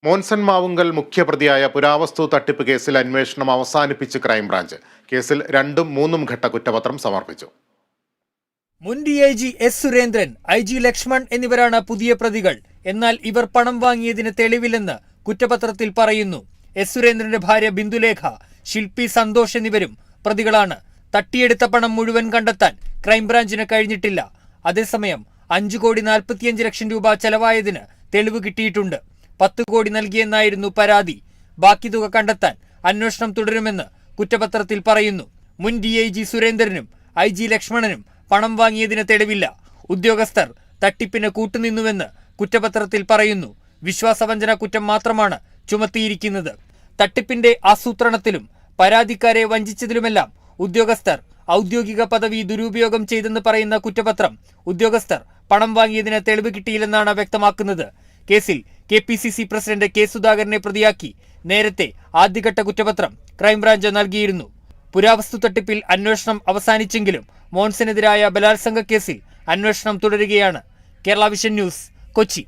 മോൻസൺ മാവുങ്കൽ മുഖ്യപ്രതിയായ പുരാവസ്തു തട്ടിപ്പ് കേസിൽ അന്വേഷണം അവസാനിപ്പിച്ച് ക്രൈംബ്രാഞ്ച്. കേസിൽ 2ഉം 3ഉം ഘട്ട കുറ്റപത്രം സമർപ്പിച്ചു. മുൻ DIG S Surendran, IG Lakshman എന്നിവരാണ് പുതിയ പ്രതികൾ. എന്നാൽ ഇവർ പണം വാങ്ങിയതിന് തെളിവില്ലെന്ന് കുറ്റപത്രത്തിൽ പറയുന്നു. എസ് സുരേന്ദ്രന്റെ ഭാര്യ ബിന്ദുലേഖ, ശില്പി സന്തോഷ് എന്നിവരും പ്രതികളാണ്. തട്ടിയെടുത്ത പണം മുഴുവൻ കണ്ടെത്താൻ ക്രൈംബ്രാഞ്ചിന് കഴിഞ്ഞിട്ടില്ല. അതേസമയം 5,45 ലക്ഷം രൂപ ചെലവായതിന് തെളിവ് കിട്ടിയിട്ടുണ്ട്. 10 കോടി നൽകിയെന്നായിരുന്നു പരാതി. ബാക്കി തുക കണ്ടെത്താൻ അന്വേഷണം തുടരുമെന്ന് കുറ്റപത്രത്തിൽ പറയുന്നു. മുൻ DIG സുരേന്ദ്രനും IG ലക്ഷ്മണനും പണം വാങ്ങിയതിന് തെളിവില്ല. ഉദ്യോഗസ്ഥർ തട്ടിപ്പിന് കൂട്ടുനിന്നുവെന്ന് കുറ്റപത്രത്തിൽ പറയുന്നു. വിശ്വാസവഞ്ചന കുറ്റം മാത്രമാണ് ചുമത്തിയിരിക്കുന്നത്. തട്ടിപ്പിന്റെ ആസൂത്രണത്തിലും പരാതിക്കാരെ വഞ്ചിച്ചതിലുമെല്ലാം ഉദ്യോഗസ്ഥർ ഔദ്യോഗിക പദവി ദുരുപയോഗം ചെയ്തെന്ന് പറയുന്ന കുറ്റപത്രം ഉദ്യോഗസ്ഥർ പണം വാങ്ങിയതിന് തെളിവ് കിട്ടിയില്ലെന്നാണ് വ്യക്തമാക്കുന്നത്. കേസിൽ KPCC പ്രസിഡന്റ് K സുധാകരനെ പ്രതിയാക്കി നേരത്തെ ആദ്യഘട്ട കുറ്റപത്രം ക്രൈംബ്രാഞ്ച് നൽകിയിരുന്നു. പുരാവസ്തു തട്ടിപ്പിൽ അന്വേഷണം അവസാനിച്ചെങ്കിലും മോൻസനെതിരായ ബലാത്സംഗ കേസിൽ അന്വേഷണം തുടരുകയാണ്. Kerala vision news, Kochi.